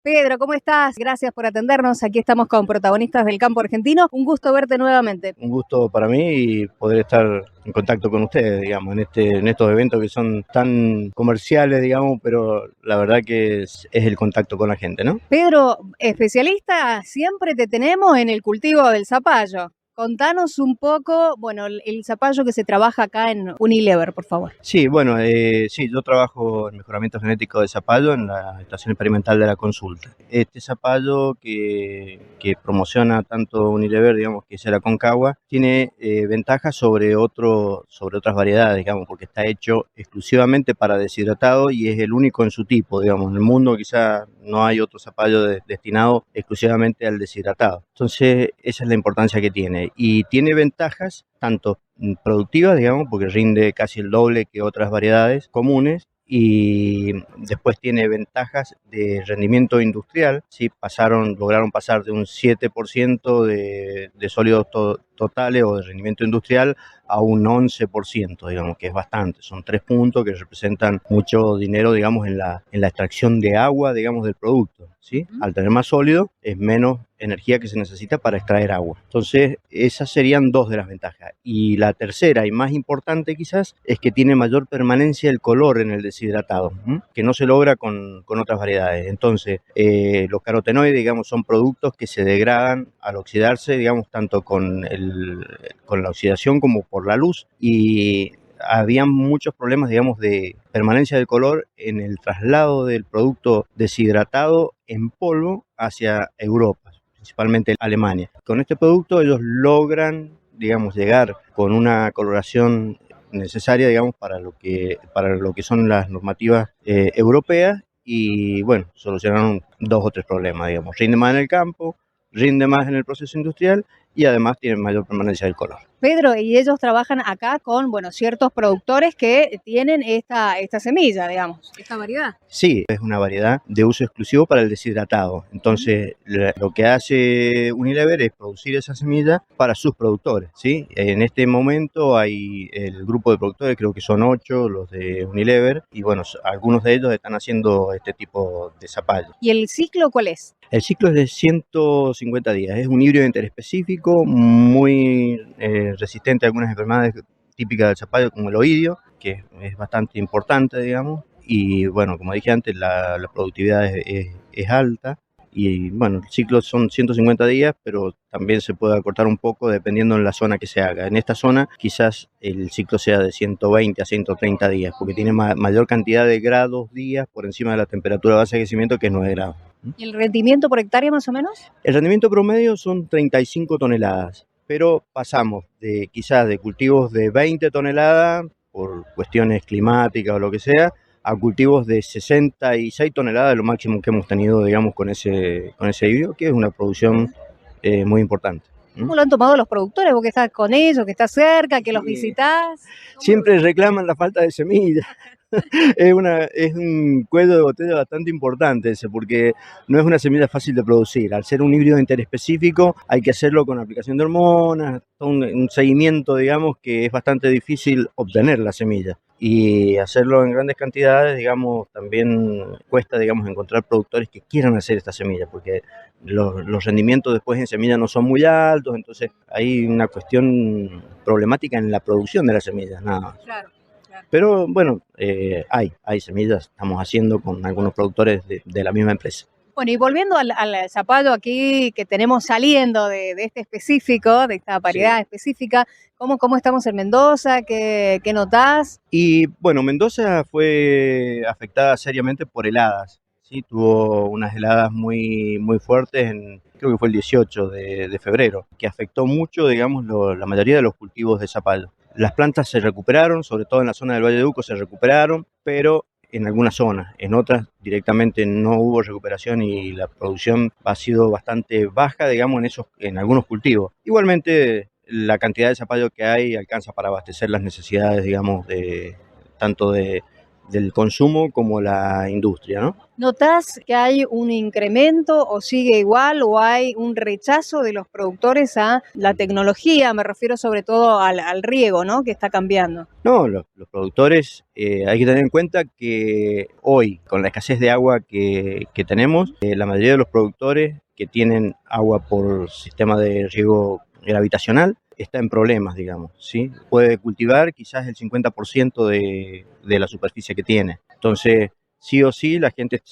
Pedro, ¿cómo estás? Gracias por atendernos. Aquí estamos con protagonistas del campo argentino. Un gusto verte nuevamente. Un gusto para mí y poder estar en contacto con ustedes, digamos, en estos eventos que son tan comerciales, digamos, pero la verdad que es el contacto con la gente, ¿no? Pedro, especialista, siempre te tenemos en el cultivo del zapallo. Contanos un poco, bueno, el zapallo que se trabaja acá en Unilever, por favor. Sí, bueno, sí, yo trabajo en mejoramiento genético de zapallo en la estación experimental de la Consulta. Este zapallo que promociona tanto Unilever, digamos, que es el Aconcagua, tiene ventajas sobre otras variedades, digamos, porque está hecho exclusivamente para deshidratado y es el único en su tipo, digamos. En el mundo quizá no hay otro zapallo destinado exclusivamente al deshidratado. Entonces, esa es la importancia que tiene. Y tiene ventajas tanto productivas, digamos, porque rinde casi el doble que otras variedades comunes, y después tiene ventajas de rendimiento industrial, ¿sí? Lograron pasar de un 7% de sólidos totales o de rendimiento industrial a un 11%, digamos, que es bastante. Son 3 puntos que representan mucho dinero, digamos, en la extracción de agua, digamos, del producto, ¿sí? Al tener más sólido, es menos energía que se necesita para extraer agua. Entonces, esas serían dos de las ventajas. Y la tercera y más importante quizás es que tiene mayor permanencia del color en el deshidratado, que no se logra con otras variedades. Entonces, los carotenoides, digamos, son productos que se degradan al oxidarse, digamos, tanto con la oxidación como por la luz, y había muchos problemas, digamos, de permanencia del color en el traslado del producto deshidratado en polvo hacia Europa, principalmente Alemania. Con este producto ellos logran, digamos, llegar con una coloración necesaria, digamos, para lo que son las normativas europeas, y bueno, solucionaron 2 o 3 problemas, digamos. Rinde más en el campo, rinde más en el proceso industrial y además tiene mayor permanencia del color. Pedro, y ellos trabajan acá con, bueno, ciertos productores que tienen esta semilla, digamos, esta variedad. Sí, es una variedad de uso exclusivo para el deshidratado. Entonces, lo que hace Unilever es producir esa semilla para sus productores, ¿sí? En este momento hay el grupo de productores, creo que son 8 los de Unilever, y bueno, algunos de ellos están haciendo este tipo de zapallo. ¿Y el ciclo cuál es? El ciclo es de 150 días, es un híbrido interespecífico muy resistente a algunas enfermedades típicas del zapallo como el oidio, que es bastante importante, digamos, y bueno, como dije antes, la productividad es alta, y bueno, el ciclo son 150 días, pero también se puede acortar un poco dependiendo en la zona que se haga. En esta zona quizás el ciclo sea de 120 a 130 días, porque tiene mayor cantidad de grados días por encima de la temperatura base de crecimiento, que es 9 grados. ¿Y el rendimiento por hectárea más o menos? El rendimiento promedio son 35 toneladas, pero pasamos quizás de cultivos de 20 toneladas por cuestiones climáticas o lo que sea, a cultivos de 66 toneladas, lo máximo que hemos tenido, digamos, con ese híbrido, que es una producción muy importante. ¿Cómo lo han tomado los productores? Vos que estás con ellos, que estás cerca, que los visitás. Siempre reclaman la falta de semillas. Es un cuello de botella bastante importante ese, porque no es una semilla fácil de producir. Al ser un híbrido interespecífico hay que hacerlo con aplicación de hormonas, un seguimiento, digamos, que es bastante difícil obtener la semilla. Y hacerlo en grandes cantidades, digamos, también cuesta, digamos, encontrar productores que quieran hacer esta semilla, porque los rendimientos después en semilla no son muy altos, entonces hay una cuestión problemática en la producción de las semillas, nada más. Claro. Pero bueno, hay semillas, estamos haciendo con algunos productores de la misma empresa. Bueno, y volviendo al zapallo aquí que tenemos saliendo de este específico, de esta variedad específica, ¿cómo estamos en Mendoza? ¿Qué notás? Y bueno, Mendoza fue afectada seriamente por heladas, ¿sí? Tuvo unas heladas muy, muy fuertes, creo que fue el 18 de febrero, que afectó mucho, digamos, la mayoría de los cultivos de zapallo. Las plantas se recuperaron, sobre todo en la zona del Valle de Uco se recuperaron, pero en algunas zonas, en otras directamente no hubo recuperación y la producción ha sido bastante baja, digamos, en algunos cultivos. Igualmente, la cantidad de zapallo que hay alcanza para abastecer las necesidades, digamos, tanto de del consumo como la industria, ¿no? ¿Notás que hay un incremento o sigue igual o hay un rechazo de los productores a la tecnología? Me refiero sobre todo al riego, ¿no? Que está cambiando. No, los productores, hay que tener en cuenta que hoy, con la escasez de agua que tenemos, la mayoría de los productores que tienen agua por sistema de riego gravitacional está en problemas, digamos, ¿sí? Puede cultivar quizás el 50% de la superficie que tiene. Entonces, sí o sí, la gente,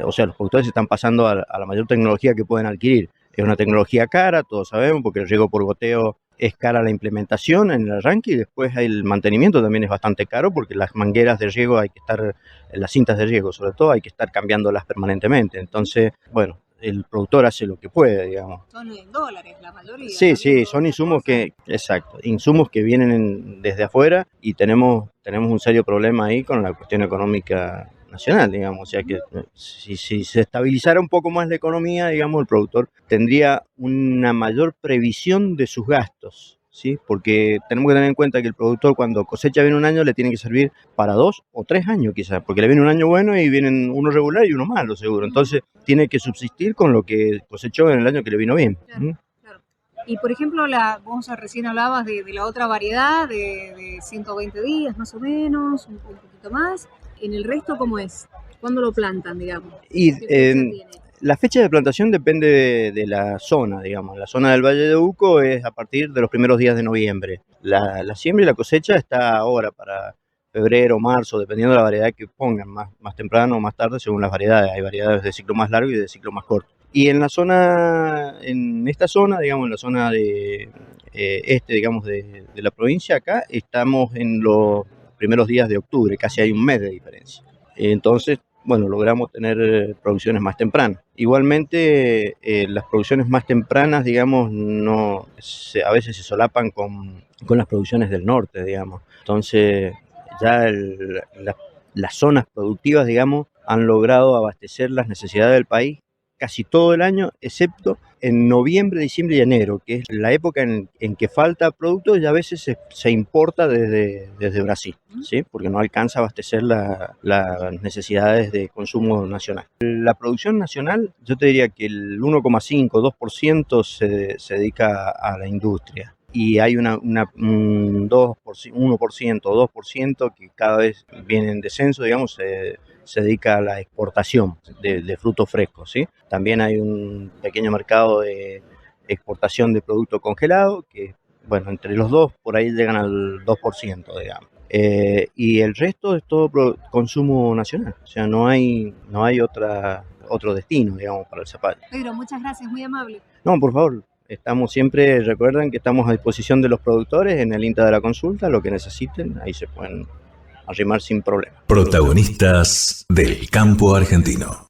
o sea, los productores se están pasando a la mayor tecnología que pueden adquirir. Es una tecnología cara, todos sabemos, porque el riego por goteo es cara la implementación en el arranque y después el mantenimiento también es bastante caro porque las mangueras de riego hay que estar, las cintas de riego sobre todo, hay que estar cambiándolas permanentemente. Entonces, bueno, el productor hace lo que puede, digamos. Son en dólares la mayoría. Sí, son insumos que, exacto, insumos que vienen desde afuera y tenemos un serio problema ahí con la cuestión económica nacional, digamos, o sea que si se estabilizara un poco más la economía, digamos, el productor tendría una mayor previsión de sus gastos, ¿sí? Porque tenemos que tener en cuenta que el productor cuando cosecha bien un año le tiene que servir para 2 o 3 años quizás, porque le viene un año bueno y vienen uno regular y uno malo seguro, entonces tiene que subsistir con lo que cosechó en el año que le vino bien. Claro. Y por ejemplo, vos recién hablabas de la otra variedad de 120 días más o menos, un poquito más. ¿En el resto cómo es? ¿Cuándo lo plantan, digamos? Y la fecha de plantación depende de la zona, digamos. La zona del Valle de Uco es a partir de los primeros días de noviembre. La siembra y la cosecha está ahora para febrero, marzo, dependiendo de la variedad que pongan, más temprano o más tarde según las variedades. Hay variedades de ciclo más largo y de ciclo más corto. Y en esta zona, digamos, en la zona de digamos, de la provincia acá, estamos en los primeros días de octubre, casi hay un mes de diferencia. Entonces, bueno, logramos tener producciones más tempranas. Igualmente, las producciones más tempranas, digamos, a veces se solapan con las producciones del norte, digamos. Entonces, ya las zonas productivas, digamos, han logrado abastecer las necesidades del país casi todo el año, excepto en noviembre, diciembre y enero, que es la época en que falta producto y a veces se importa desde Brasil, ¿sí? Porque no alcanza a abastecer las necesidades de consumo nacional. La producción nacional, yo te diría que el 1,5-2% se dedica a la industria. Y hay un 1% o 2% que cada vez viene en descenso, digamos, se dedica a la exportación de frutos frescos, ¿sí? También hay un pequeño mercado de exportación de producto congelado, que, bueno, entre los dos, por ahí llegan al 2%, digamos. Y el resto es todo consumo nacional, o sea, no hay otro destino, digamos, para el zapallo. Pedro, muchas gracias, muy amable. No, por favor. Estamos siempre, recuerden que estamos a disposición de los productores en el INTA de la consulta, lo que necesiten, ahí se pueden arrimar sin problema. Protagonistas del campo argentino.